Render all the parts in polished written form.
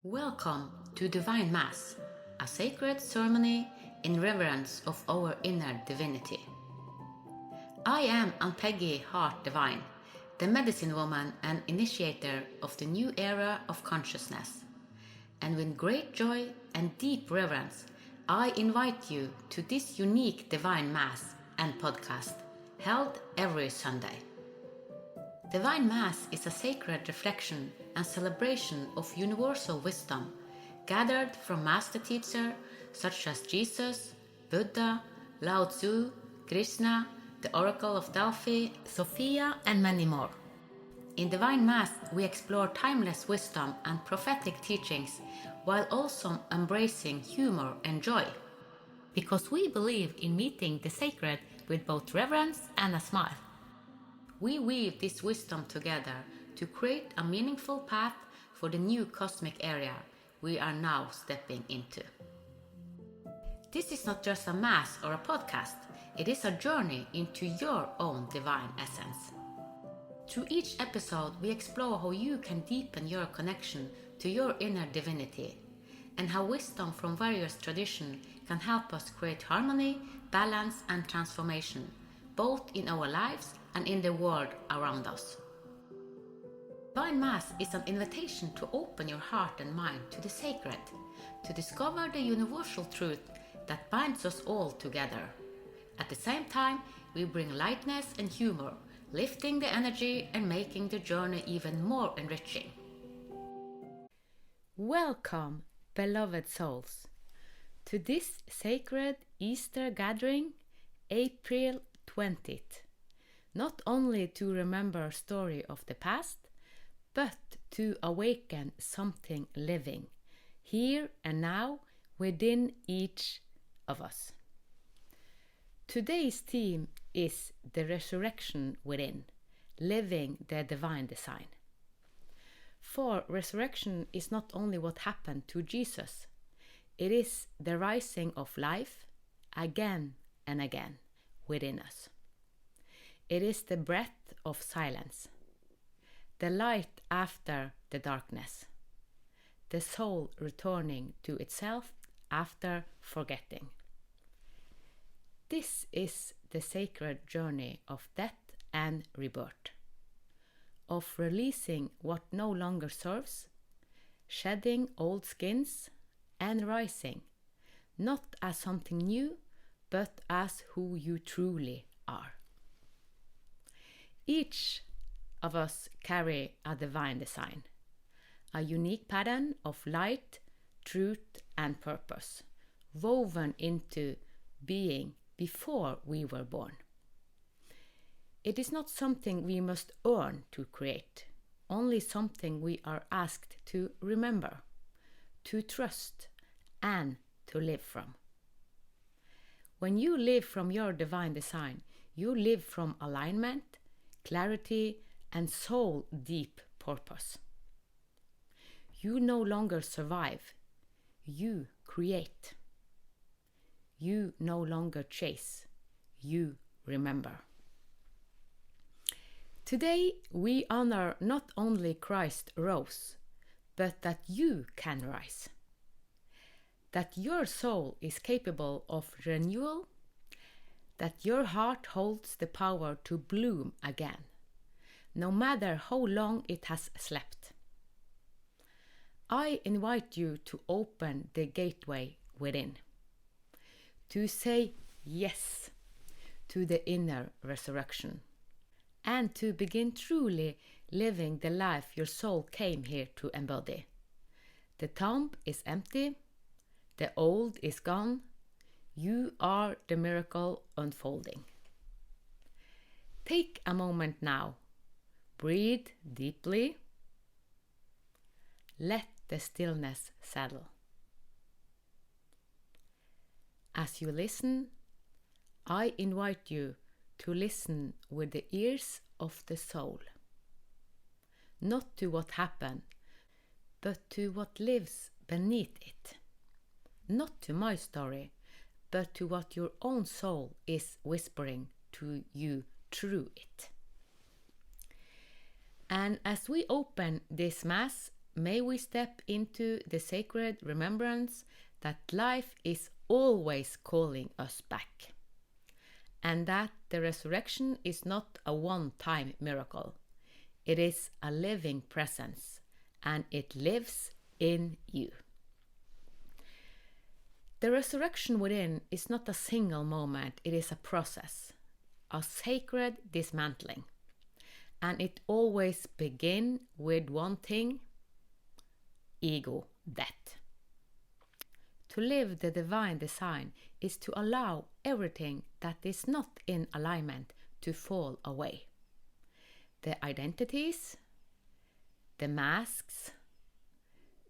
Welcome to Divine Mass, a sacred ceremony in reverence of our inner divinity. I am Ann-Peggy Heart Divine, the medicine woman and initiator of the new era of consciousness. And with great joy and deep reverence, I invite you to this unique Divine Mass and podcast, held every Sunday. Divine Mass is a sacred reflection and celebration of universal wisdom gathered from master teachers such as Jesus, Buddha, Lao Tzu, Krishna, the Oracle of Delphi, Sophia, and many more. In Divine Mass, we explore timeless wisdom and prophetic teachings while also embracing humor and joy. Because we believe in meeting the sacred with both reverence and a smile. We weave this wisdom together to create a meaningful path for the new cosmic area we are now stepping into. This is not just a mass or a podcast, it is a journey into your own divine essence. Through each episode, we explore how you can deepen your connection to your inner divinity and how wisdom from various traditions can help us create harmony, balance, and transformation, both in our lives and in the world around us. Divine Mass is an invitation to open your heart and mind to the sacred, to discover the universal truth that binds us all together. At the same time, we bring lightness and humor, lifting the energy and making the journey even more enriching. Welcome, beloved souls, to this sacred Easter gathering, April 20th. Not only to remember a story of the past, but to awaken something living, here and now, within each of us. Today's theme is the resurrection within, living the divine design. For resurrection is not only what happened to Jesus, it is the rising of life again and again within us. It is the breath of silence, the light after the darkness, the soul returning to itself after forgetting. This is the sacred journey of death and rebirth, of releasing what no longer serves, shedding old skins, and rising, not as something new, but as who you truly are. Each of us carry a divine design, a unique pattern of light, truth, and purpose, woven into being before we were born. It is not something we must earn to create, only something we are asked to remember, to trust, and to live from. When you live from your divine design, you live from alignment, clarity, and soul deep purpose. You no longer survive, you create. You no longer chase, you remember. Today we honor not only Christ rose, but that you can rise. That your soul is capable of renewal, that your heart holds the power to bloom again, no matter how long it has slept. I invite you to open the gateway within, to say yes to the inner resurrection, and to begin truly living the life your soul came here to embody. The tomb is empty, the old is gone, you are the miracle unfolding. Take a moment now, breathe deeply, let the stillness settle. As you listen, I invite you to listen with the ears of the soul, not to what happened, but to what lives beneath it. Not to my story, but to what your own soul is whispering to you through it. And as we open this Mass, may we step into the sacred remembrance that life is always calling us back, and that the resurrection is not a one-time miracle. It is a living presence, and it lives in you. The resurrection within is not a single moment, it is a process, a sacred dismantling. And it always begins with one thing: ego death. To live the divine design is to allow everything that is not in alignment to fall away. The identities, the masks,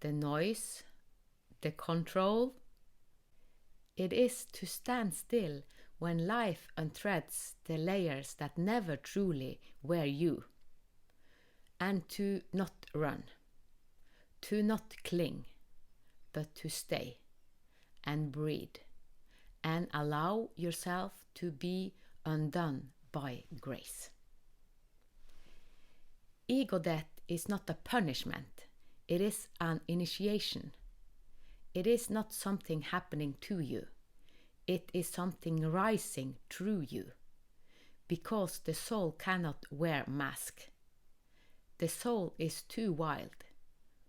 the noise, the control. It is to stand still when life unthreads the layers that never truly were you, and to not run, to not cling, but to stay and breathe and allow yourself to be undone by grace. Ego death is not a punishment, it is an initiation. It is not something happening to you. It is something rising through you, because the soul cannot wear mask. The soul is too wild,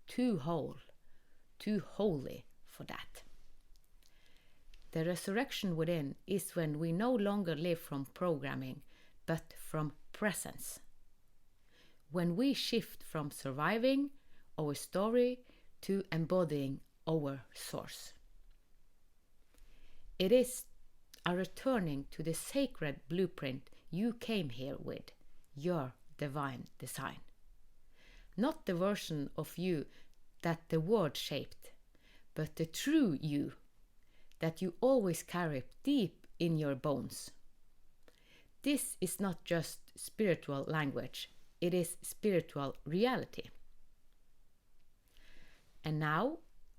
too whole, too holy for that. The resurrection within is when we no longer live from programming, but from presence. When we shift from surviving our story to embodying our source. It is a returning to the sacred blueprint you came here with, your divine design. Not the version of you that the world shaped, but the true you that you always carry deep in your bones. This is not just spiritual language, it is spiritual reality. And now,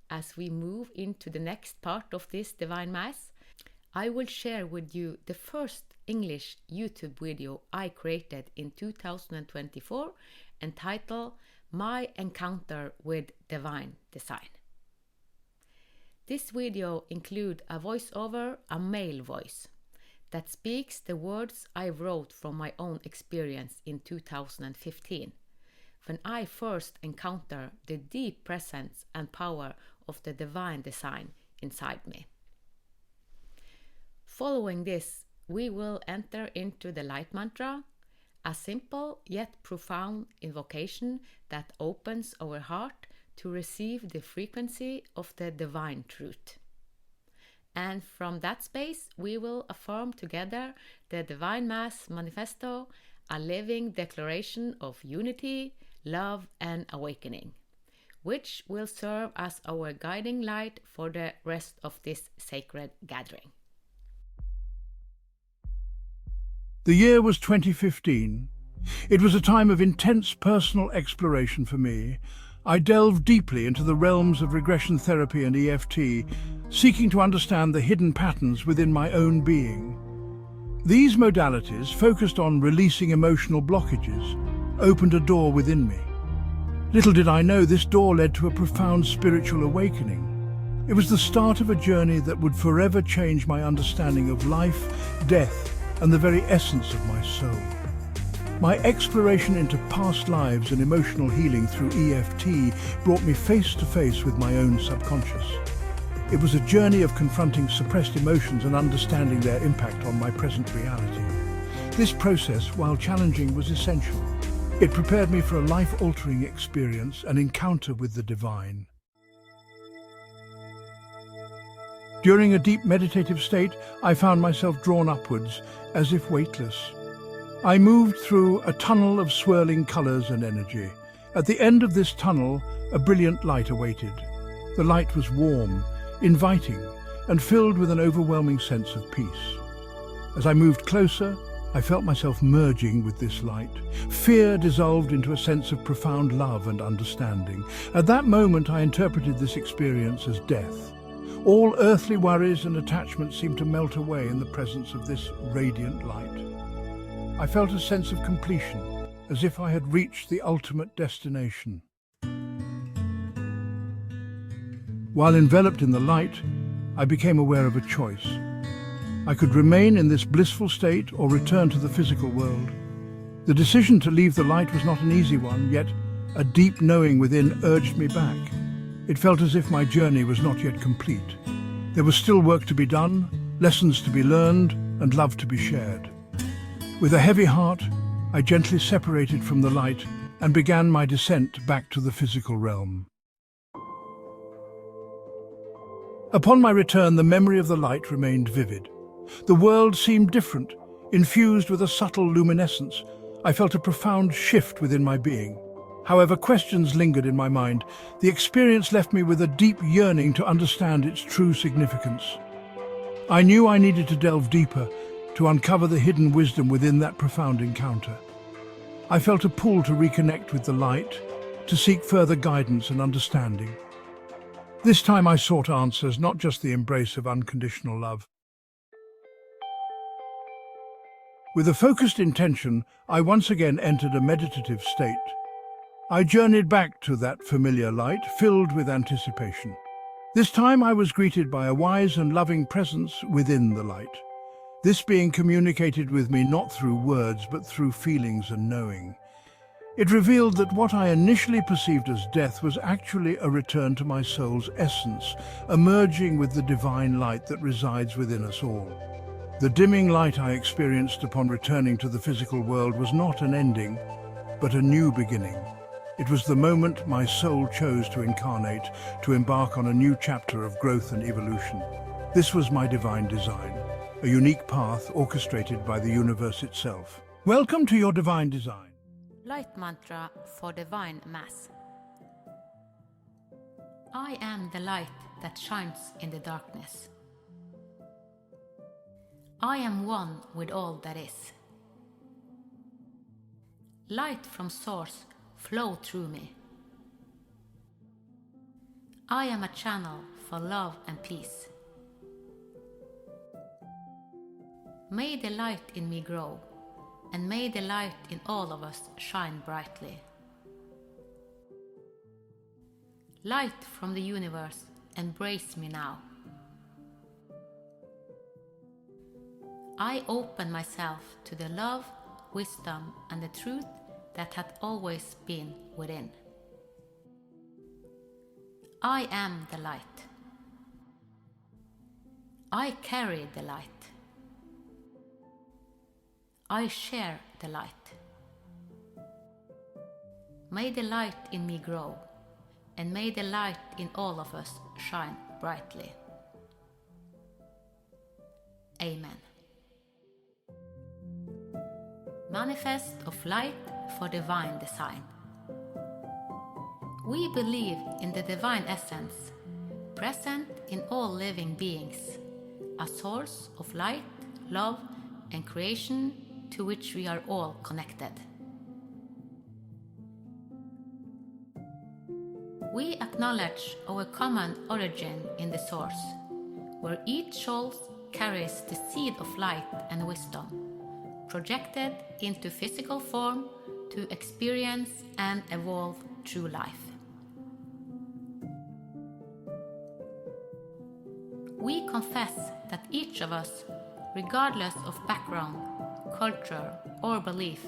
as we move into the next part of this Divine Mass, I will share with you the first English YouTube video I created in 2024 entitled My Encounter with Divine Design. This video includes a voiceover, a male voice, that speaks the words I wrote from my own experience in 2015, when I first encountered the deep presence and power of the divine design inside me. Following this, we will enter into the light mantra, a simple yet profound invocation that opens our heart to receive the frequency of the divine truth. And from that space, we will affirm together the Divine Mass Manifesto, a living declaration of unity, love, and awakening, which will serve as our guiding light for the rest of this sacred gathering. The year was 2015. It was a time of intense personal exploration for me. I delved deeply into the realms of regression therapy and EFT, seeking to understand the hidden patterns within my own being. These modalities, focused on releasing emotional blockages, opened a door within me. Little did I know this door led to a profound spiritual awakening. It was the start of a journey that would forever change my understanding of life, death, and the very essence of my soul. My exploration into past lives and emotional healing through EFT brought me face to face with my own subconscious. It was a journey of confronting suppressed emotions and understanding their impact on my present reality. This process, while challenging, was essential. It prepared me for a life-altering experience, an encounter with the divine. During a deep meditative state, I found myself drawn upwards, as if weightless. I moved through a tunnel of swirling colors and energy. At the end of this tunnel, a brilliant light awaited. The light was warm, inviting, and filled with an overwhelming sense of peace. As I moved closer, I felt myself merging with this light. Fear dissolved into a sense of profound love and understanding. At that moment, I interpreted this experience as death. All earthly worries and attachments seemed to melt away in the presence of this radiant light. I felt a sense of completion, as if I had reached the ultimate destination. While enveloped in the light, I became aware of a choice. I could remain in this blissful state or return to the physical world. The decision to leave the light was not an easy one, yet a deep knowing within urged me back. It felt as if my journey was not yet complete. There was still work to be done, lessons to be learned, and love to be shared. With a heavy heart, I gently separated from the light and began my descent back to the physical realm. Upon my return, the memory of the light remained vivid. The world seemed different, infused with a subtle luminescence. I felt a profound shift within my being. However, questions lingered in my mind. The experience left me with a deep yearning to understand its true significance. I knew I needed to delve deeper, to uncover the hidden wisdom within that profound encounter. I felt a pull to reconnect with the light, to seek further guidance and understanding. This time I sought answers, not just the embrace of unconditional love. With a focused intention, I once again entered a meditative state. I journeyed back to that familiar light, filled with anticipation. This time I was greeted by a wise and loving presence within the light. This being communicated with me not through words, but through feelings and knowing. It revealed that what I initially perceived as death was actually a return to my soul's essence, emerging with the divine light that resides within us all. The dimming light I experienced upon returning to the physical world was not an ending, but a new beginning. It was the moment my soul chose to incarnate, to embark on a new chapter of growth and evolution. This was my divine design, a unique path orchestrated by the universe itself. Welcome to your divine design. Light mantra for divine mass. I am the light that shines in the darkness. I am one with all that is. Light from source flow through me. I am a channel for love and peace. May the light in me grow, and may the light in all of us shine brightly. Light from the universe, embrace me now. I open myself to the love, wisdom, and the truth that hath always been within. I am the light. I carry the light. I share the light. May the light in me grow, and may the light in all of us shine brightly. Amen. Manifest of light for divine design. We believe in the divine essence, present in all living beings, a source of light, love, and creation to which we are all connected. We acknowledge our common origin in the source, where each soul carries the seed of light and wisdom, projected into physical form to experience and evolve through life. We confess that each of us, regardless of background, culture, or belief,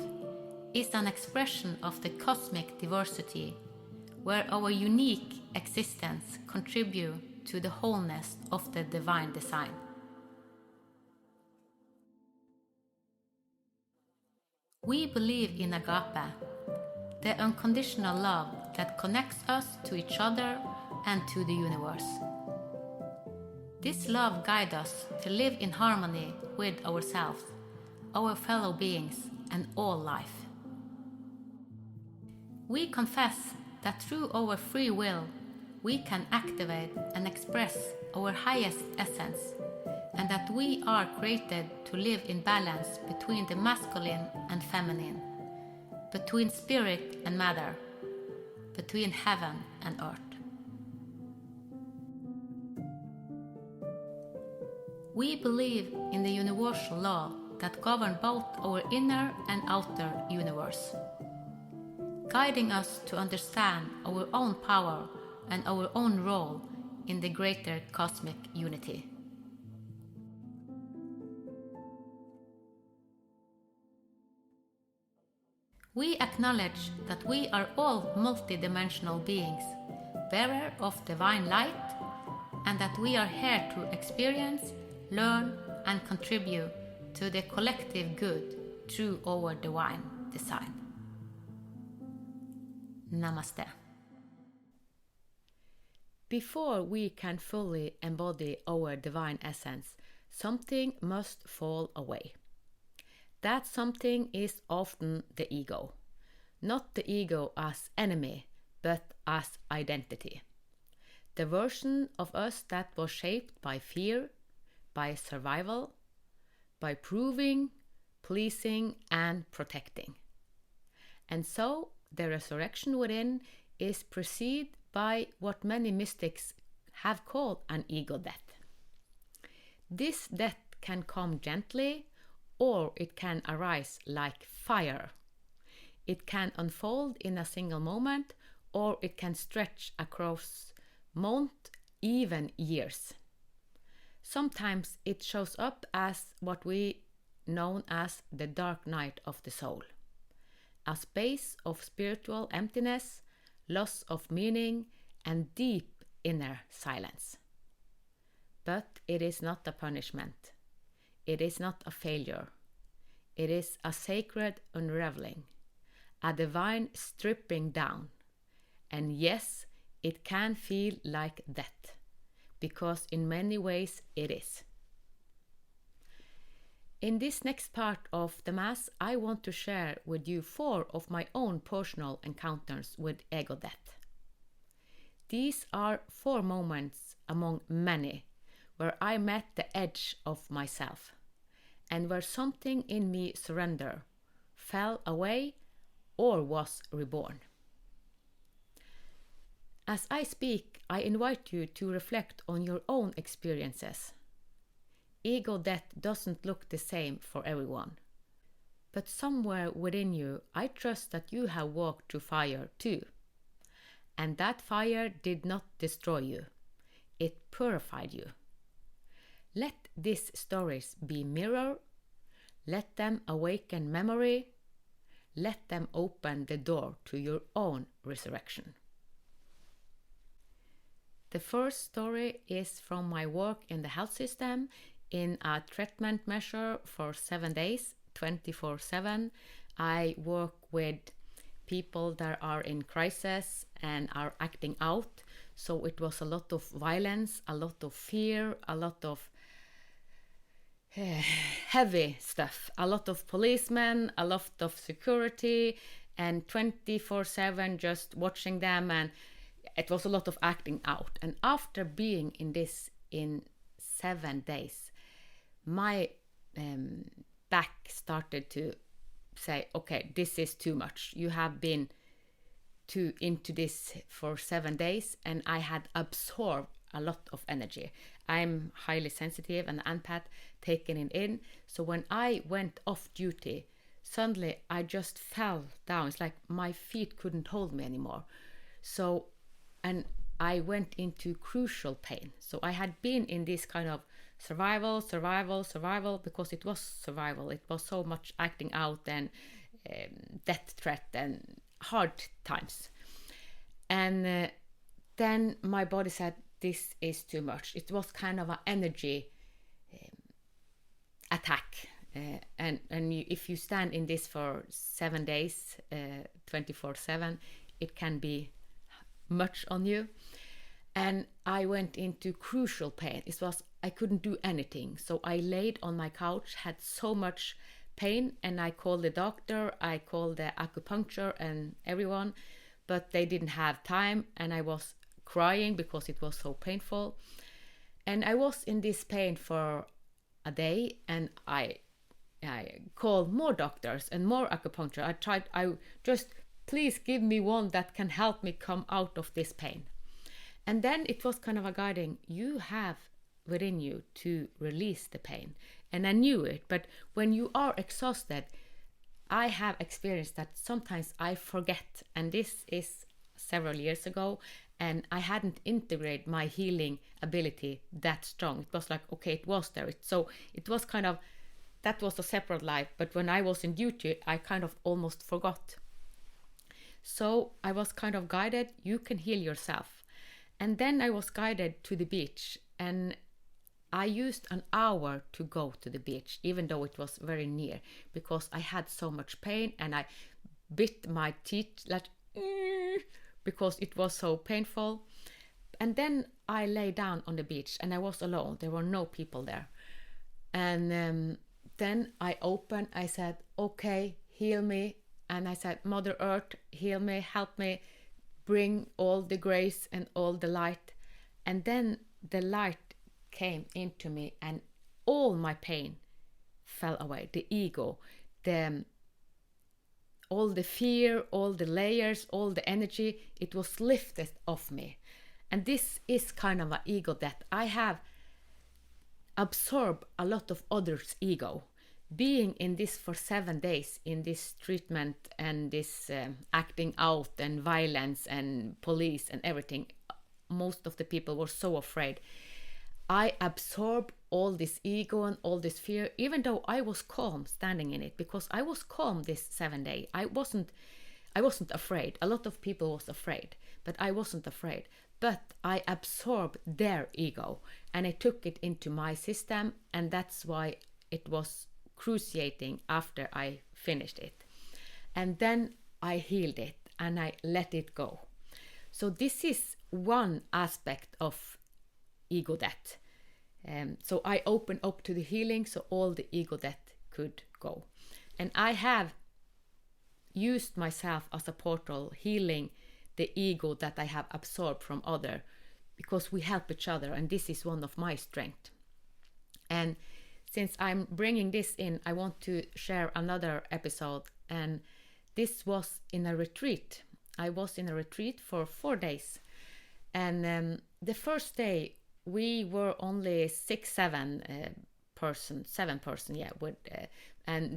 is an expression of the cosmic diversity, where our unique existence contributes to the wholeness of the divine design. We believe in agape, the unconditional love that connects us to each other and to the universe. This love guides us to live in harmony with ourselves, our fellow beings, and all life. We confess that through our free will, we can activate and express our highest essence, and that we are created to live in balance between the masculine and feminine, between spirit and matter, between heaven and earth. We believe in the universal law that governs both our inner and outer universe, guiding us to understand our own power and our own role in the greater cosmic unity. We acknowledge that we are all multidimensional beings, bearer of divine light, and that we are here to experience, learn, and contribute to the collective good through our divine design. Namaste. Before we can fully embody our divine essence, something must fall away. That something is often the ego. Not the ego as enemy, but as identity. The version of us that was shaped by fear, by survival, by proving, pleasing, and protecting. And so the resurrection within is preceded by what many mystics have called an ego death. This death can come gently, or it can arise like fire. It can unfold in a single moment, or it can stretch across months, even years. Sometimes it shows up as what we know as the dark night of the soul, a space of spiritual emptiness, loss of meaning, and deep inner silence. But it is not a punishment. It is not a failure. It is a sacred unraveling, a divine stripping down. And yes, it can feel like death, because in many ways it is. In this next part of the Mass, I want to share with you 4 of my own personal encounters with ego death. These are 4 moments among many where I met the edge of myself, and where something in me surrendered, fell away, or was reborn. As I speak, I invite you to reflect on your own experiences. Ego death doesn't look the same for everyone. But somewhere within you, I trust that you have walked through fire too. And that fire did not destroy you. It purified you. Let these stories be mirror. Let them awaken memory. Let them open the door to your own resurrection. The first story is from my work in the health system in a treatment measure for 7 days, 24/7. I work with people that are in crisis and are acting out. So it was a lot of violence, a lot of fear, a lot of heavy stuff, a lot of policemen, a lot of security, and 24/7 just watching them, and it was a lot of acting out. And after being in this in 7 days, my back started to say, okay, this is too much. You have been into this for 7 days, and I had absorbed a lot of energy. I'm highly sensitive and empath, taking it in. So when I went off duty, suddenly I just fell down. It's like my feet couldn't hold me anymore. So, and I went into crucial pain. So I had been in this kind of survival, because it was survival. It was so much acting out and death threat and hard times. And then my body said, this is too much. It was kind of an energy attack. And if you stand in this for 7 days, 24/7, it can be much on you. And I went into crucial pain. I couldn't do anything. So I laid on my couch, had so much pain, and I called the doctor, I called the acupuncture and everyone, but they didn't have time, and I was crying because it was so painful. And I was in this pain for a day, and I called more doctors and more acupuncture. I just, please give me one that can help me come out of this pain. And then it was kind of a guiding, you have within you to release the pain. And I knew it, but when you are exhausted, I have experienced that sometimes I forget, and this is several years ago, and I hadn't integrated my healing ability that strong. It was like, okay, it was there. It was kind of, that was a separate life. But when I was in duty, I kind of almost forgot. So I was kind of guided, you can heal yourself. And then I was guided to the beach, and I used an hour to go to the beach, even though it was very near, because I had so much pain, and I bit my teeth like, because it was so painful. And then I lay down on the beach, and I was alone. There were no people there. And then I said, okay, heal me. And I said, Mother Earth, heal me, help me, bring all the grace and all the light. And then the light came into me, and all my pain fell away. The ego, all the fear, all the layers, all the energy, it was lifted off me. And this is kind of an ego that I have absorbed a lot of others' ego. Being in this for 7 days, in this treatment and this acting out and violence and police and everything, most of the people were so afraid. I absorbed all this ego and all this fear, even though I was calm standing in it, because I was calm this 7 days. I wasn't afraid. A lot of people was afraid, but I wasn't afraid. But I absorbed their ego, and I took it into my system, and that's why it was cruciating after I finished it. And then I healed it, and I let it go. So this is one aspect of ego death. So I opened up to the healing, so all the ego death could go. And I have used myself as a portal, healing the ego that I have absorbed from other, because we help each other, and this is one of my strengths. And since I'm bringing this in, I want to share another episode, and this was in a retreat. I was in a retreat for 4 days, and the first day we were only 7 persons, and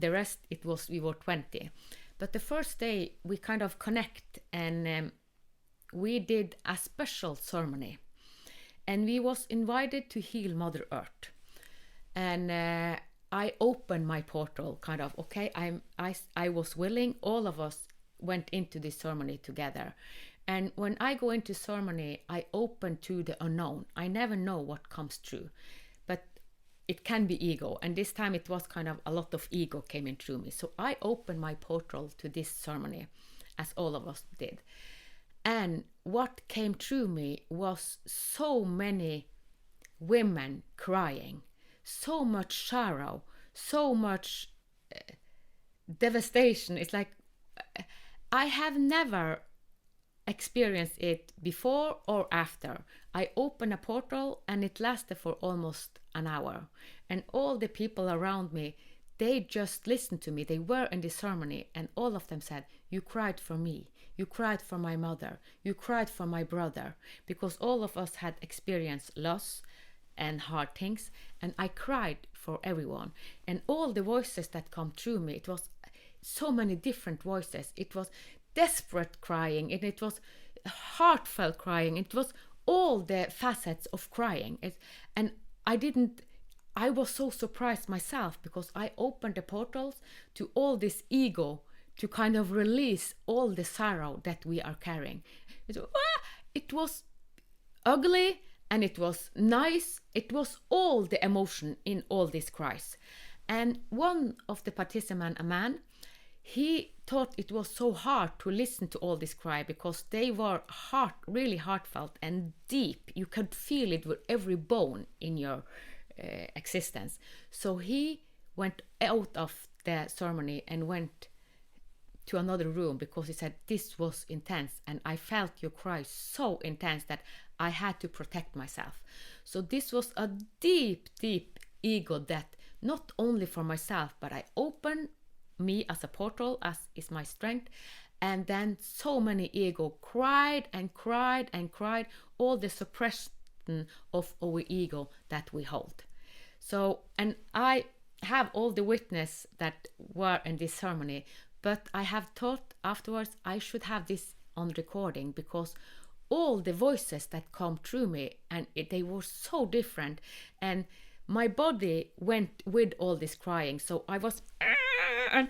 the rest we were 20. But the first day we kind of connect, and we did a special ceremony, and we was invited to heal Mother Earth. And I opened my portal, kind of, okay, I was willing. All of us went into this ceremony together. And when I go into ceremony, I open to the unknown. I never know what comes through, but it can be ego. And this time it was kind of a lot of ego came in through me. So I opened my portal to this ceremony, as all of us did. And what came through me was so many women crying, so much sorrow, so much devastation. It's like I have never experienced it before or after. I opened a portal, and it lasted for almost an hour. And all the people around me, they just listened to me. They were in the ceremony, and all of them said, you cried for me, you cried for my mother, you cried for my brother, because all of us had experienced loss and hard things, and I cried for everyone. And all the voices that come through me, it was so many different voices. It was desperate crying, and it was heartfelt crying. It was all the facets of crying. And I was so surprised myself, because I opened the portals to all this ego to kind of release all the sorrow that we are carrying. It was ugly, and it was nice. It was all the emotion in all these cries. And one of the participants, a man, he thought it was so hard to listen to all this cry, because they were really heartfelt and deep. You could feel it with every bone in your existence. So he went out of the ceremony and went to another room, because he said, this was intense, and I felt your cry so intense that I had to protect myself. So this was a deep, deep ego death, not only for myself, but I opened me as a portal, as is my strength. And then so many ego cried and cried and cried, all the suppression of our ego that we hold. So, and I have all the witness that were in this ceremony, but I have thought afterwards I should have this on recording, because all the voices that come through me, and they were so different, and my body went with all this crying. So I was and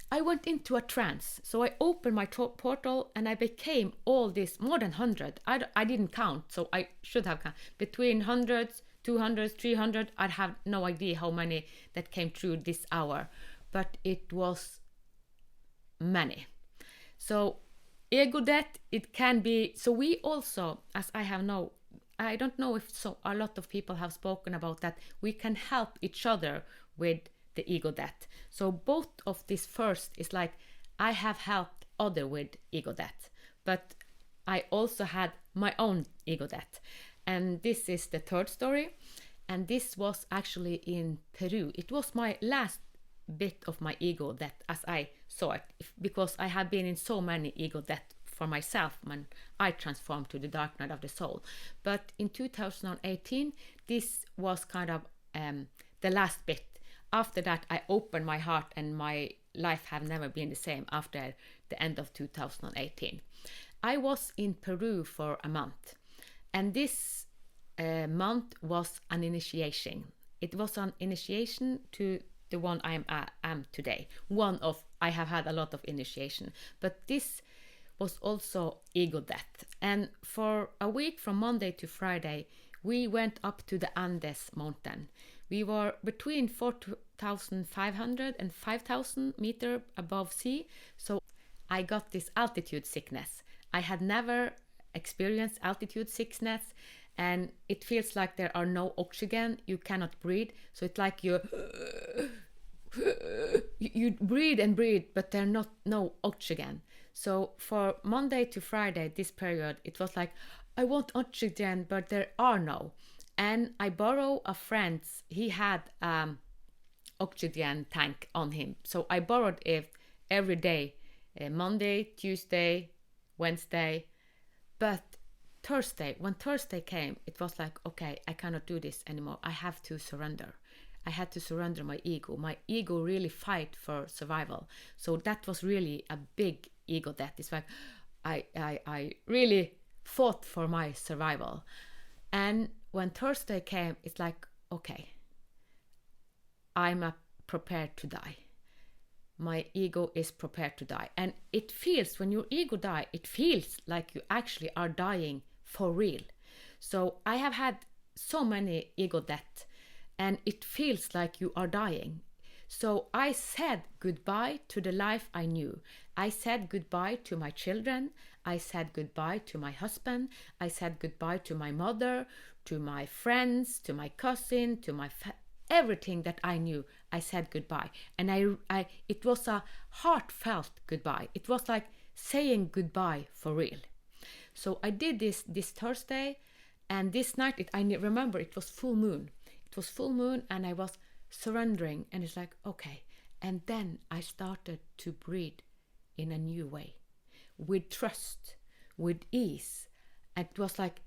I went into a trance. So I opened my portal and I became all this, more than 100. I didn't count, so I should have counted. Between hundreds, 200, 300, I'd have no idea how many that came through this hour. But it was many. So ego death, it can be, so we also, as I don't know if a lot of people have spoken about that, we can help each other with the ego death. So both of this first is like, I have helped other with ego death, but I also had my own ego death. And this is the third story. And this was actually in Peru. It was my last bit of my ego death as I saw it, because I have been in so many ego death for myself when I transformed to the dark night of the soul. But in 2018, this was kind of the last bit. After that, I opened my heart, and my life have never been the same after the end of 2018. I was in Peru for a month, and this month was an initiation. It was an initiation to the one I am today. I have had a lot of initiation, but this was also ego death. And for a week, from Monday to Friday, we went up to the Andes mountain. We were between 4,500 and 5,000 meters above sea. So I got this altitude sickness. I had never experienced altitude sickness, and it feels like there are no oxygen. You cannot breathe. So it's like you breathe and breathe, but there's no oxygen. So for Monday to Friday, this period, it was like, I want oxygen, but there are no. And I borrowed a friend's, he had oxygen tank on him. So I borrowed it every day, Monday, Tuesday, Wednesday. But when Thursday came, it was like, okay, I cannot do this anymore. I have to surrender. I had to surrender my ego. My ego really fight for survival. So that was really a big ego death. It's like, I really fought for my survival. And when Thursday came, it's like, okay, I'm prepared to die. My ego is prepared to die. And it feels, when your ego dies, it feels like you actually are dying for real. So I have had so many ego deaths, and it feels like you are dying. So I said goodbye to the life I knew. I said goodbye to my children. I said goodbye to my husband. I said goodbye to my mother, to my friends, to my cousin, to my everything that I knew. I said goodbye. And it was a heartfelt goodbye. It was like saying goodbye for real. So I did this Thursday, and this night, I remember it was full moon. It was full moon, and I was surrendering, and it's like, okay. And then I started to breathe in a new way, with trust, with ease. And it was like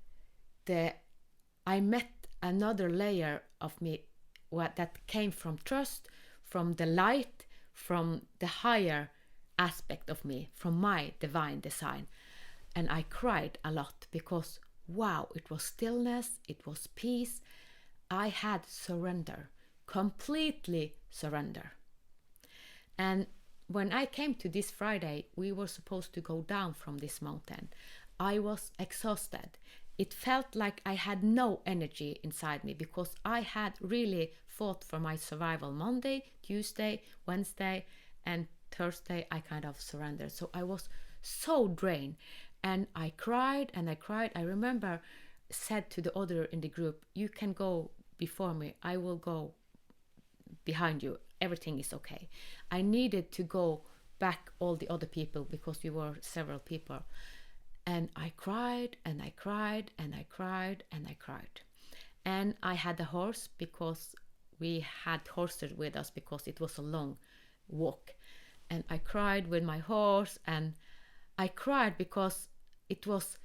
I met another layer of me that came from trust, from the light, from the higher aspect of me, from my divine design. And I cried a lot because, wow, it was stillness, it was peace. I had surrender, completely surrender. And when I came to this Friday, we were supposed to go down from this mountain. I was exhausted. It felt like I had no energy inside me because I had really fought for my survival Monday, Tuesday, Wednesday, and Thursday I kind of surrendered. So I was so drained, and I cried and I cried. I remember said to the other in the group, you can go before me, I will go behind you, everything is okay. I needed to go back all the other people because we were several people. And I cried and I cried and I cried and I cried. And I had a horse because we had horses with us because it was a long walk. And I cried with my horse, and I cried because it was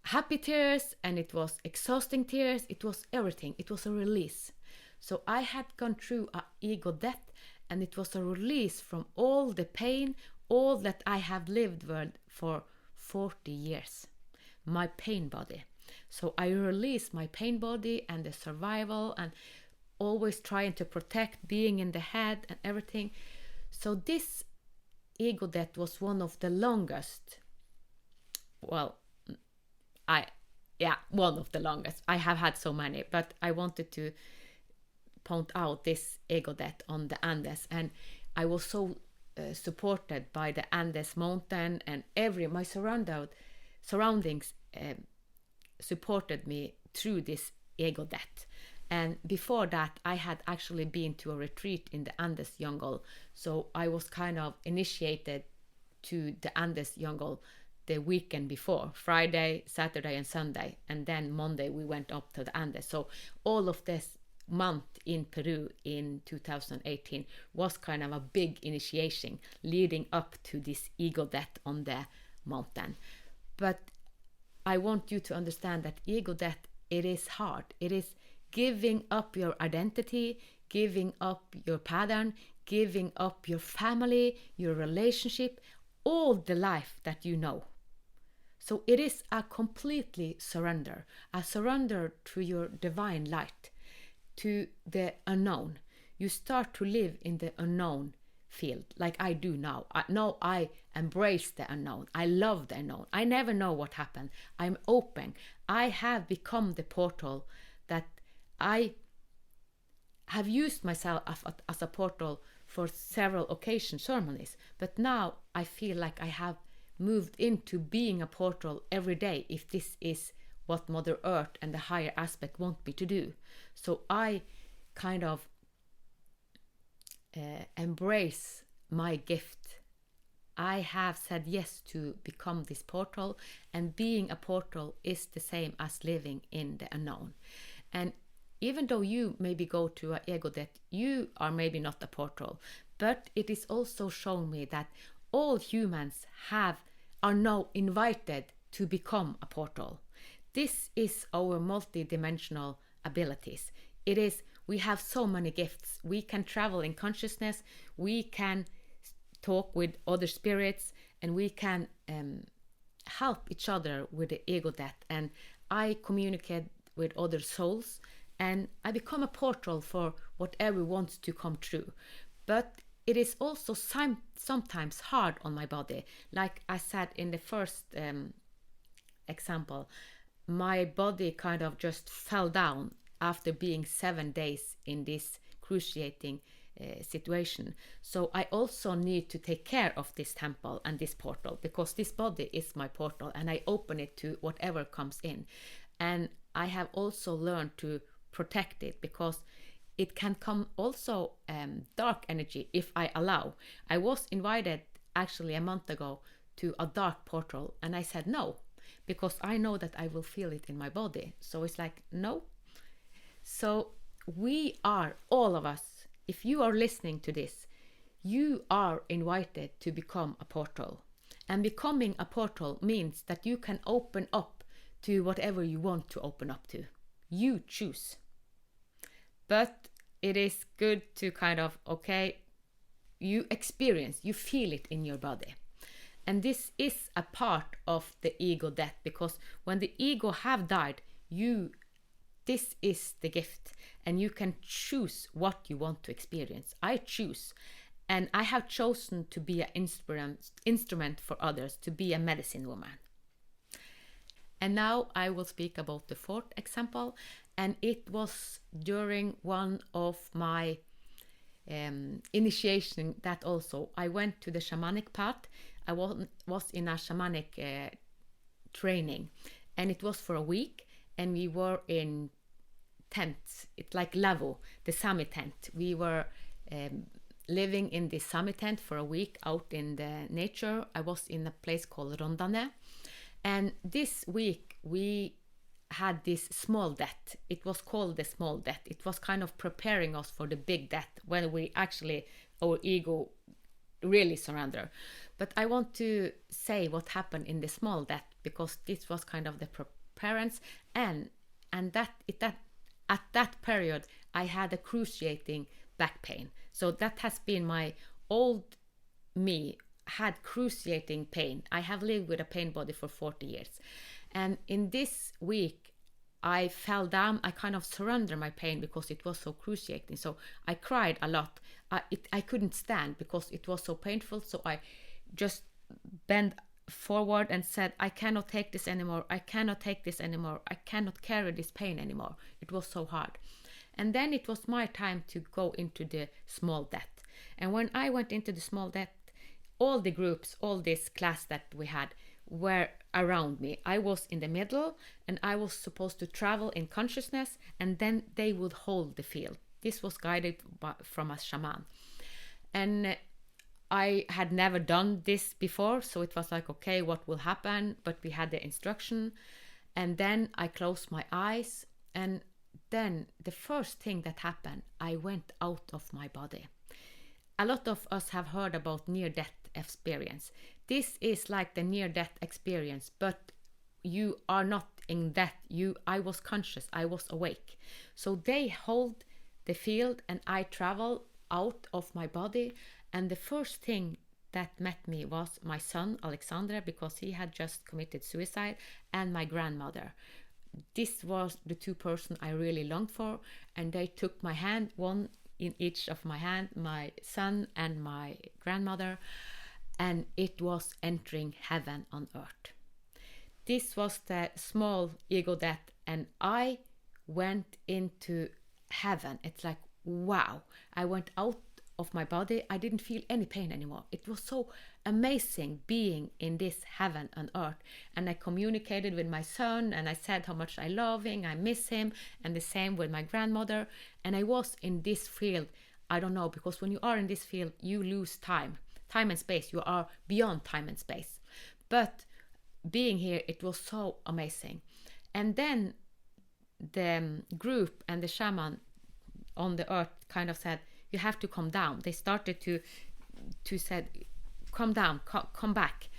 happy tears and it was exhausting tears. It was everything. It was a release. So I had gone through an ego death, and it was a release from all the pain, all that I have lived with for 40 years, my pain body. So I release my pain body and the survival and always trying to protect, being in the head and everything. So this ego death was one of the longest. Well, one of the longest. I have had so many, but I wanted to point out this ego death on the Andes, and I was so supported by the Andes mountain, and my surroundings supported me through this ego death. And before that, I had actually been to a retreat in the Andes jungle, so I was kind of initiated to the Andes jungle the weekend before, Friday, Saturday and Sunday, and then Monday we went up to the Andes. So all of this month in Peru in 2018 was kind of a big initiation leading up to this ego death on the mountain. But I want you to understand that ego death, it is hard. It is giving up your identity, giving up your pattern, giving up your family, your relationship, all the life that you know. So it is a completely surrender, a surrender to your divine light, to the unknown. You start to live in the unknown field like I do now. Now I embrace the unknown. I love the unknown. I never know what happened. I'm open. I have become the portal that I have used myself as a portal for several occasions, ceremonies, but now I feel like I have moved into being a portal every day if this is what Mother Earth and the higher aspect want me to do. So I kind of embrace my gift. I have said yes to become this portal, and being a portal is the same as living in the unknown. And even though you maybe go to an ego death, you are maybe not a portal, but it is also shown me that all humans are now invited to become a portal. This is our multi-dimensional abilities. We have so many gifts. We can travel in consciousness, we can talk with other spirits, and we can help each other with the ego death. And I communicate with other souls, and I become a portal for whatever wants to come true. But it is also sometimes hard on my body. Like I said in the first example, my body kind of just fell down after being 7 days in this cruciating situation. So I also need to take care of this temple and this portal, because this body is my portal and I open it to whatever comes in. And I have also learned to protect it, because it can come also dark energy if I allow. I was invited actually a month ago to a dark portal, and I said no, because I know that I will feel it in my body. So it's like, no. So we are, all of us, if you are listening to this, you are invited to become a portal. And becoming a portal means that you can open up to whatever you want to open up to. You choose. But it is good to kind of, okay, you experience, you feel it in your body. And this is a part of the ego death, because when the ego have died, this is the gift, and you can choose what you want to experience. I choose, and I have chosen to be an instrument for others, to be a medicine woman. And now I will speak about the fourth example, and it was during one of my initiation that also I went to the shamanic path. I was in a shamanic training, and it was for a week, and we were in tents. It's like Lavo, the Sami tent. We were living in this Sami tent for a week out in the nature. I was in a place called Rondane, and this week we had this small death. It was called the small death. It was kind of preparing us for the big death when we actually, our ego really surrender. But I want to say what happened in the small death, because this was kind of the preparance, and that at that period I had excruciating back pain. So that has been my old me had cruciating pain. I have lived with a pain body for 40 years. And in this week, I fell down. I kind of surrendered my pain because it was so cruciating. So I cried a lot. I couldn't stand because it was so painful. So I just bent forward and said, I cannot take this anymore. I cannot take this anymore. I cannot carry this pain anymore. It was so hard. And then it was my time to go into the small death. And when I went into the small death, all the groups, all this class that we had were around me. I was in the middle and I was supposed to travel in consciousness, and then they would hold the field. This was guided from a shaman. And I had never done this before, so it was like, okay, what will happen? But we had the instruction. And then I closed my eyes, and then the first thing that happened, I went out of my body. A lot of us have heard about near-death experience. This is like the near-death experience, but you are not in death. I was conscious, I was awake. So they hold the field and I travel out of my body. And the first thing that met me was my son, Alexander, because he had just committed suicide, and my grandmother. This was the two persons I really longed for, and they took my hand, one in each of my hand, my son and my grandmother, and it was entering heaven on earth. This was the small ego death, and I went into heaven. It's like, wow, I went out of my body. I didn't feel any pain anymore. It was so amazing being in this heaven on earth. And I communicated with my son, and I said how much I love him, I miss him, and the same with my grandmother. And I was in this field. I don't know, because when you are in this field, you lose time and space. You are beyond time and space. But being here, it was so amazing. And then the group and the shaman on the earth kind of said, you have to come down. They started to said, come down, come back.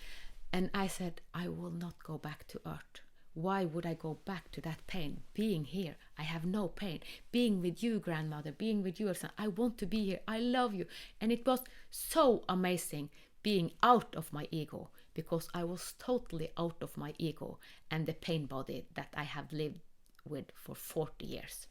And I said, I will not go back to earth. Why would I go back to that pain? Being here, I have no pain. Being with you, grandmother, being with you, son, I want to be here. I love you. And it was so amazing being out of my ego, because I was totally out of my ego and the pain body that I have lived with for 40 years.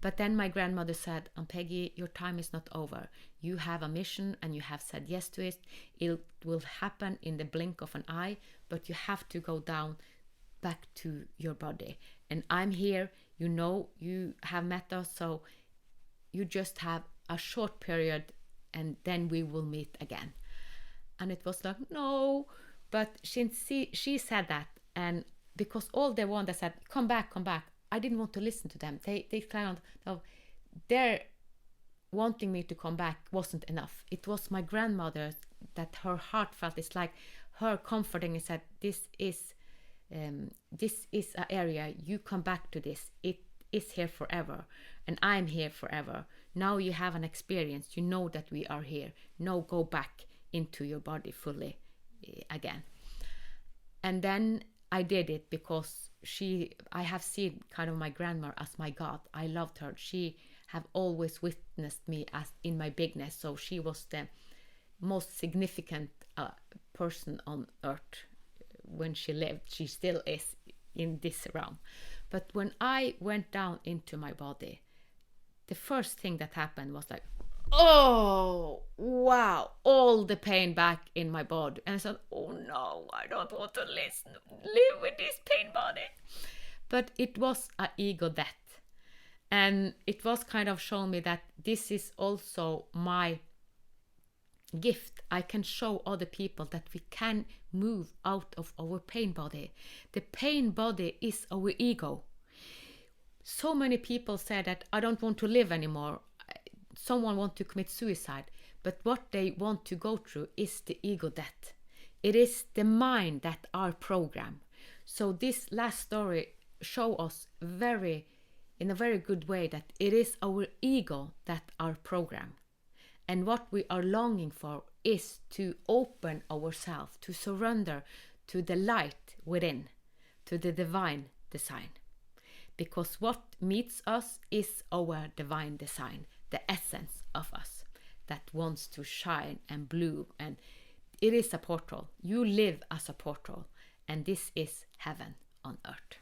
But then my grandmother said, Ann-Peggy, your time is not over. You have a mission and you have said yes to it. It will happen in the blink of an eye, but you have to go down back to your body. And I'm here, you know, you have met us, so you just have a short period and then we will meet again. And it was like, no, but she said that, and because all the one that said, come back, I didn't want to listen to them. They kind of, their wanting me to come back wasn't enough. It was my grandmother that her heart felt. It's like her comforting and said, this is an area, you come back to this. It is here forever, and I'm here forever. Now you have an experience. You know that we are here. Now go back into your body fully again. And then I did it because I have seen kind of my grandma as my God. I loved her. She have always witnessed me as in my bigness. So she was the most significant person on earth when she lived. She still is in this realm. But when I went down into my body, the first thing that happened was like, oh, wow, all the pain back in my body. And I said, oh no, I don't want to live with this pain body. But it was an ego death. And it was kind of showing me that this is also my gift. I can show other people that we can move out of our pain body. The pain body is our ego. So many people say that I don't want to live anymore. Someone wants to commit suicide, but what they want to go through is the ego death. It is the mind that are programmed. So this last story show us in a very good way that it is our ego that are programmed. And what we are longing for is to open ourselves, to surrender to the light within, to the divine design. Because what meets us is our divine design, the essence of us that wants to shine and bloom. And it is a portal. You live as a portal, and this is heaven on earth.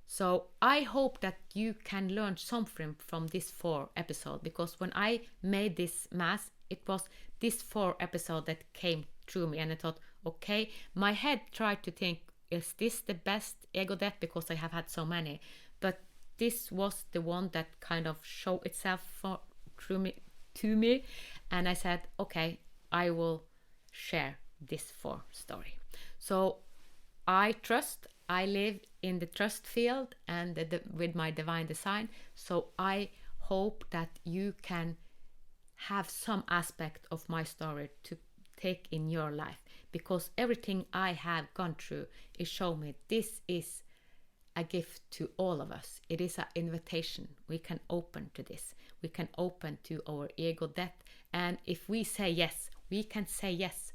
So I hope that you can learn something from this 4 episode, because when I made this mass, it was this 4 episode that came through me, and I thought, okay, my head tried to think, is this the best ego death, because I have had so many, but this was the one that kind of showed itself to me, and I said, okay, I will share this 4 story. So I live in the trust field and with my divine design. So I hope that you can have some aspect of my story to take in your life, because everything I have gone through is showing me this is a gift to all of us. It is an invitation. We can open to this. We can open to our ego death. And if we say yes, we can say yes.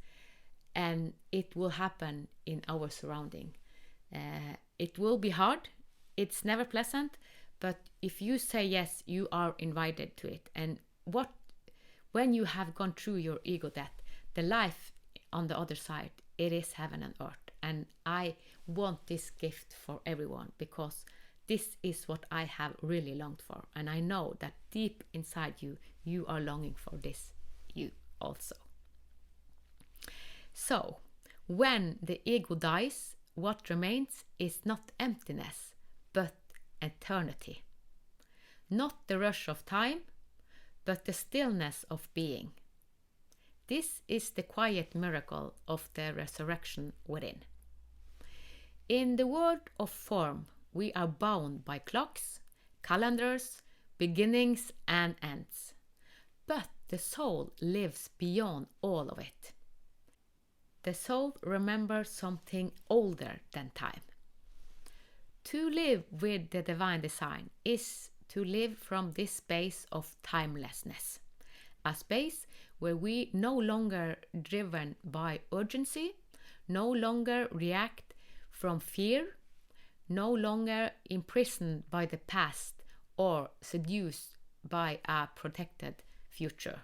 And it will happen in our surrounding. It will be hard. It's never pleasant. But if you say yes, you are invited to it. And when you have gone through your ego death, the life on the other side, it is heaven and earth. And I want this gift for everyone, because this is what I have really longed for. And I know that deep inside you, you are longing for this, you also. So, when the ego dies, what remains is not emptiness, but eternity. Not the rush of time, but the stillness of being. This is the quiet miracle of the resurrection within. In the world of form, we are bound by clocks, calendars, beginnings and ends. But the soul lives beyond all of it. The soul remembers something older than time. To live with the divine design is to live from this space of timelessness, a space where we no longer driven by urgency, no longer react from fear, no longer imprisoned by the past or seduced by a protected future.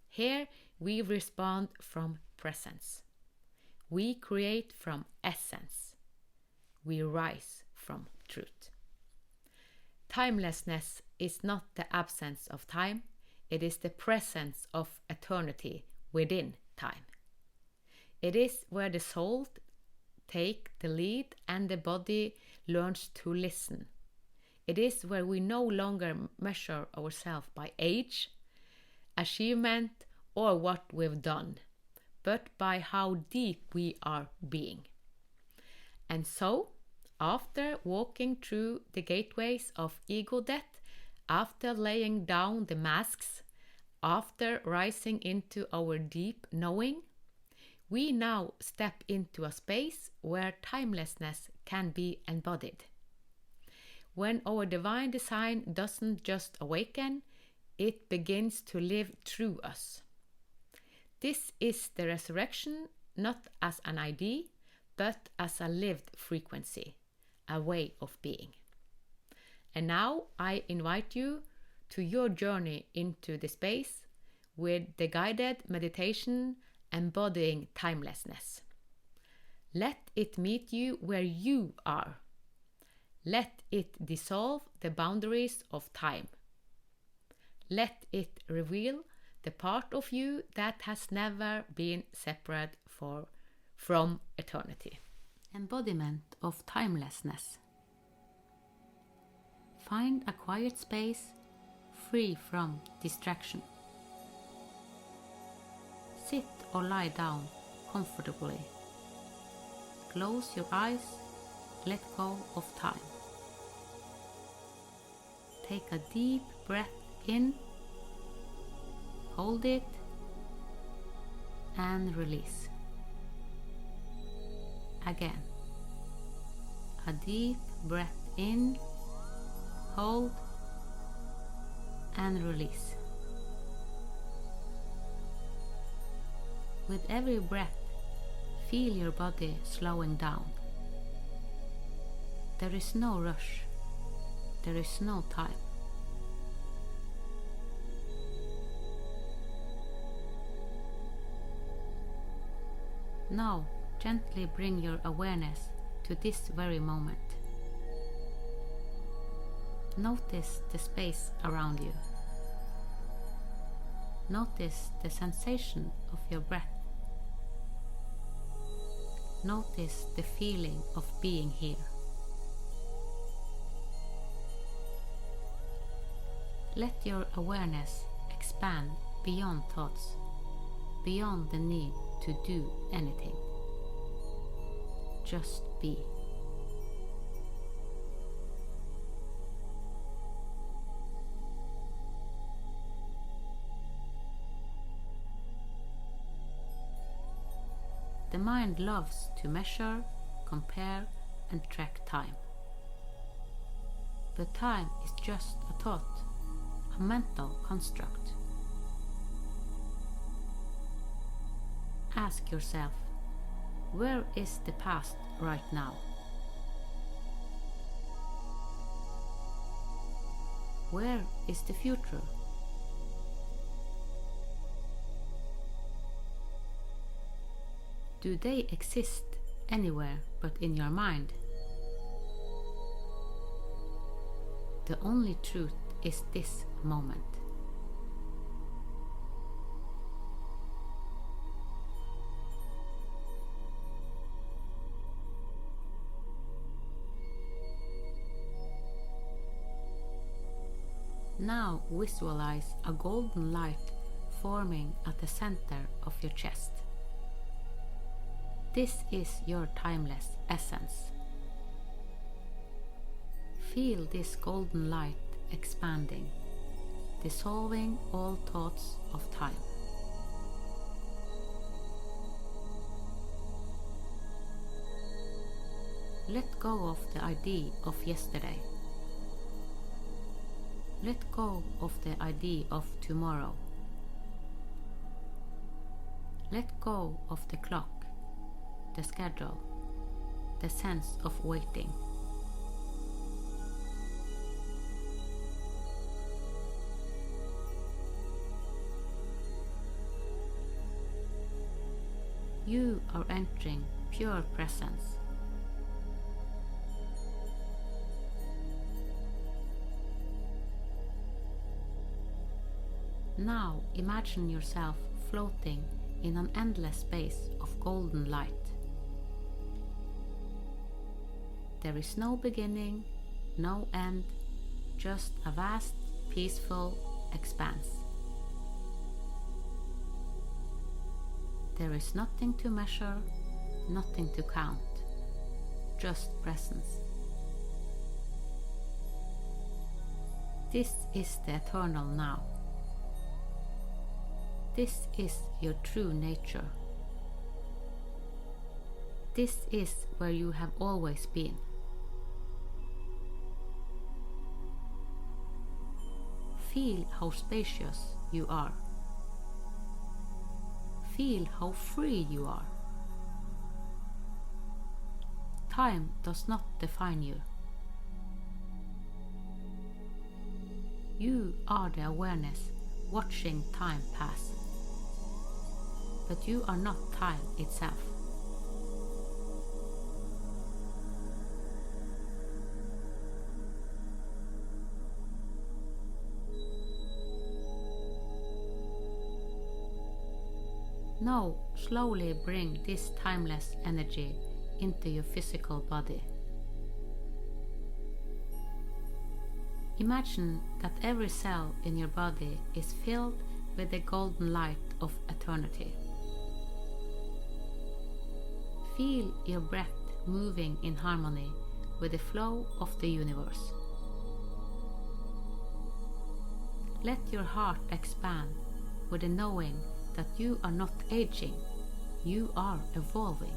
Here we respond from presence. We create from essence. We rise from truth. Timelessness is not the absence of time, it is the presence of eternity within time. It is where the soul takes the lead and the body learns to listen. It is where we no longer measure ourselves by age, achievement, or what we've done, but by how deep we are being. And so, after walking through the gateways of ego death, after laying down the masks, after rising into our deep knowing, we now step into a space where timelessness can be embodied. When our divine design doesn't just awaken, it begins to live through us. This is the resurrection, not as an idea, but as a lived frequency, a way of being. And now I invite you to your journey into the space with the guided meditation embodying timelessness. Let it meet you where you are. Let it dissolve the boundaries of time. Let it reveal the part of you that has never been separate from eternity. Embodiment of timelessness. Find a quiet space free from distraction. Sit or lie down comfortably. Close your eyes, let go of time. Take a deep breath in, hold it, and release. Again, a deep breath in, hold, and release. With every breath, feel your body slowing down. There is no rush. There is no time. Now, gently bring your awareness to this very moment. Notice the space around you. Notice the sensation of your breath. Notice the feeling of being here. Let your awareness expand beyond thoughts, beyond the need to do anything. Just be. The mind loves to measure, compare, and track time. But time is just a thought, a mental construct. Ask yourself, where is the past right now? Where is the future? Do they exist anywhere but in your mind? The only truth is this moment. Now visualize a golden light forming at the center of your chest. This is your timeless essence. Feel this golden light expanding, dissolving all thoughts of time. Let go of the idea of yesterday. Let go of the idea of tomorrow. Let go of the clock, the schedule, the sense of waiting. You are entering pure presence. Now imagine yourself floating in an endless space of golden light. There is no beginning, no end, just a vast, peaceful expanse. There is nothing to measure, nothing to count, just presence. This is the eternal now. This is your true nature. This is where you have always been. Feel how spacious you are. Feel how free you are. Time does not define you. You are the awareness watching time pass. But you are not time itself. Now slowly bring this timeless energy into your physical body. Imagine that every cell in your body is filled with the golden light of eternity. Feel your breath moving in harmony with the flow of the universe. Let your heart expand with the knowing that you are not aging, you are evolving.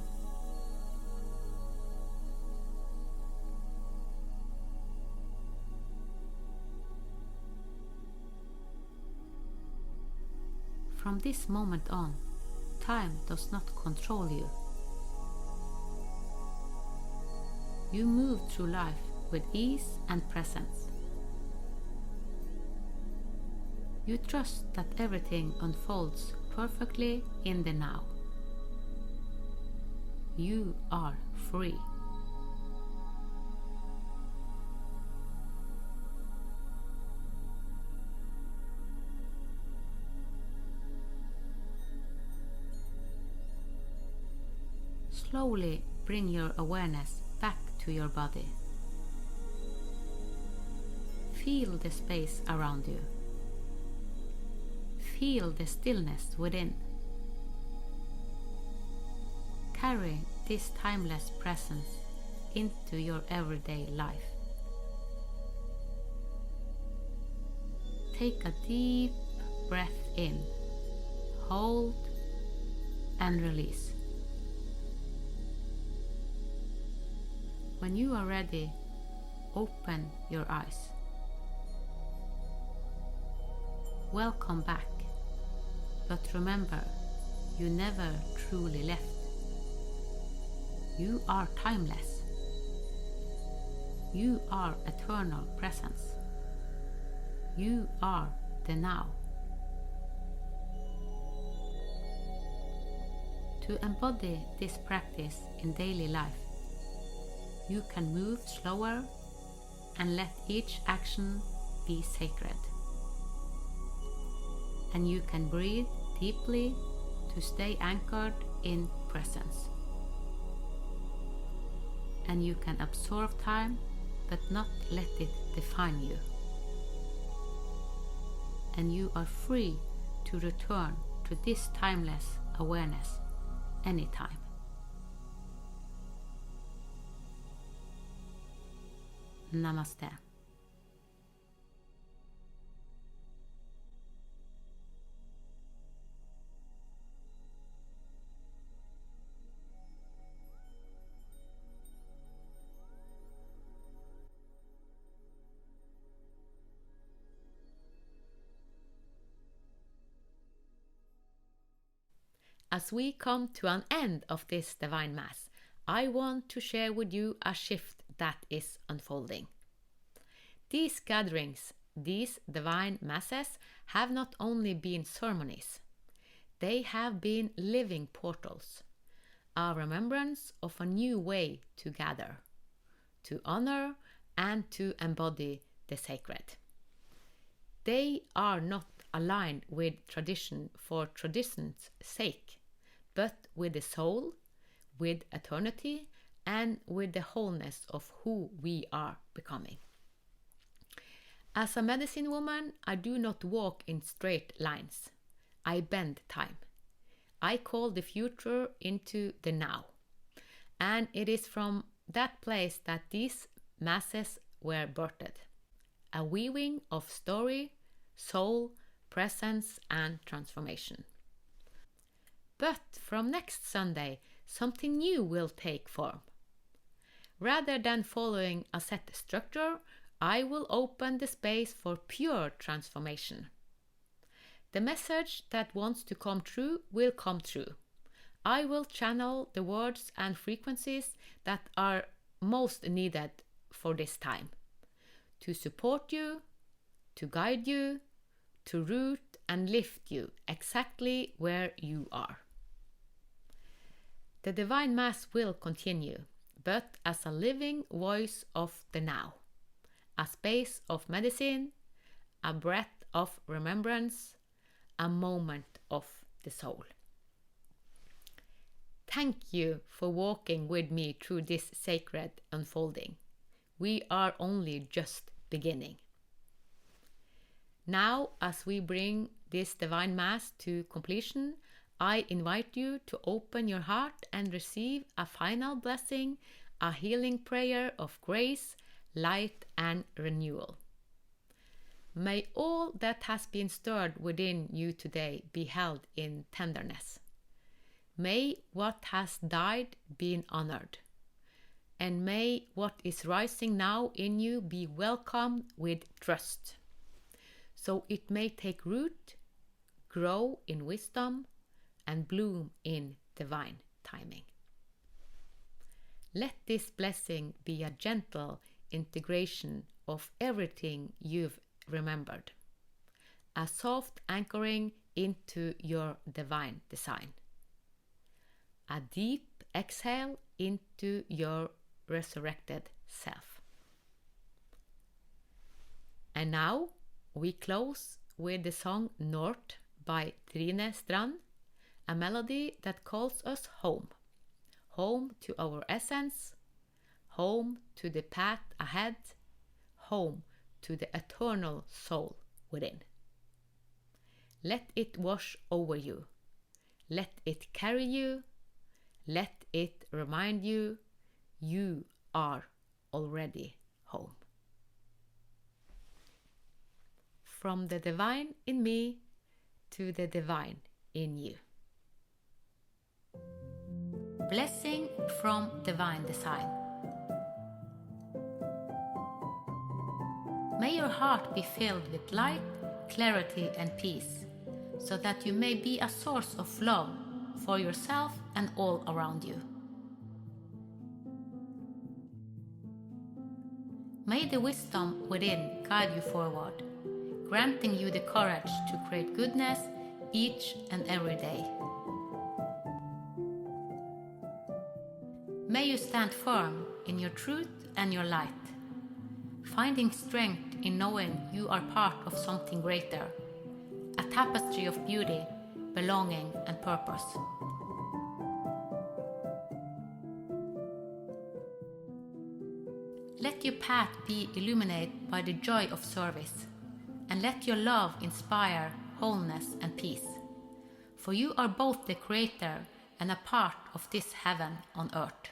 From this moment on, time does not control you. You move through life with ease and presence. You trust that everything unfolds perfectly in the now. You are free. Slowly bring your awareness back to your body. Feel the space around you. Feel the stillness within. Carry this timeless presence into your everyday life. Take a deep breath in, hold and release. When you are ready, open your eyes. Welcome back, but remember, you never truly left. You are timeless. You are eternal presence. You are the now. To embody this practice in daily life, you can move slower and let each action be sacred. And you can breathe deeply to stay anchored in presence. And you can absorb time but not let it define you. And you are free to return to this timeless awareness anytime. Namaste. As we come to an end of this Divine Mass, I want to share with you a shift that is unfolding. These gatherings, these Divine Masses, have not only been ceremonies, they have been living portals, a remembrance of a new way to gather, to honor and to embody the sacred. They are not aligned with tradition for tradition's sake, but with the soul, with eternity, and with the wholeness of who we are becoming. As a medicine woman, I do not walk in straight lines. I bend time. I call the future into the now. And it is from that place that these masses were birthed. A weaving of story, soul, presence, and transformation. But from next Sunday, something new will take form. Rather than following a set structure, I will open the space for pure transformation. The message that wants to come true will come true. I will channel the words and frequencies that are most needed for this time. To support you, to guide you, to root and lift you exactly where you are. The Divine Mass will continue, but as a living voice of the now, a space of medicine, a breath of remembrance, a moment of the soul. Thank you for walking with me through this sacred unfolding. We are only just beginning. Now, as we bring this Divine Mass to completion, I invite you to open your heart and receive a final blessing, a healing prayer of grace, light, and renewal. May all that has been stirred within you today be held in tenderness. May what has died be honored. And may what is rising now in you be welcomed with trust, so it may take root, grow in wisdom, and bloom in divine timing. Let this blessing be a gentle integration of everything you've remembered, a soft anchoring into your divine design, a deep exhale into your resurrected self. And now we close with the song North by Trine Strand, a melody that calls us home. Home to our essence, home to the path ahead, home to the eternal soul within. Let it wash over you. Let it carry you. Let it remind you you are already home. From the divine in me to the divine in you. Blessing from Divine Design. May your heart be filled with light, clarity and peace, so that you may be a source of love for yourself and all around you. May the wisdom within guide you forward, granting you the courage to create goodness each and every day. May you stand firm in your truth and your light, finding strength in knowing you are part of something greater, a tapestry of beauty, belonging and purpose. Let your path be illuminated by the joy of service, and let your love inspire wholeness and peace, for you are both the creator and a part of this heaven on earth.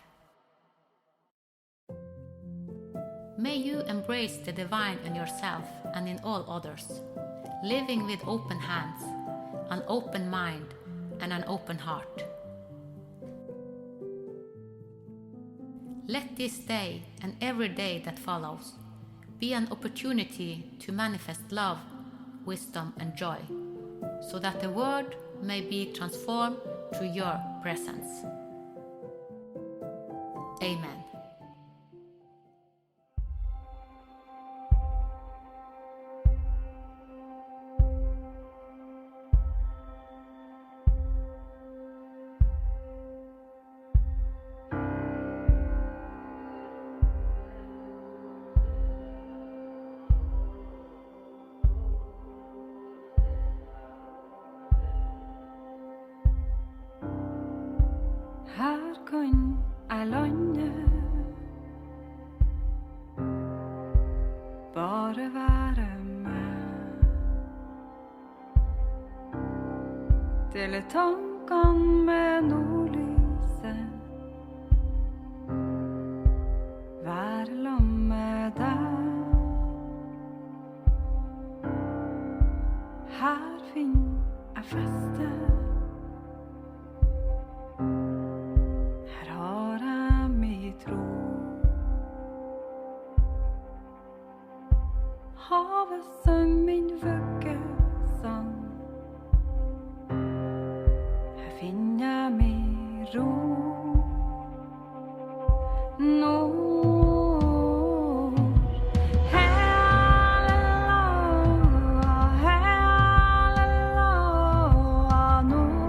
May you embrace the divine in yourself and in all others, living with open hands, an open mind, and an open heart. Let this day and every day that follows be an opportunity to manifest love, wisdom, and joy, so that the world may be transformed through your presence. Amen. Her kan jeg lande, bare være med. Dele tankene med nordlyset, være sammen med deg. Her finner jeg feste. Havet sang min vuggesang. Her finner jeg min ro. Nord. Halleluja, halleluja, nord.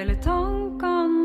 eller tankene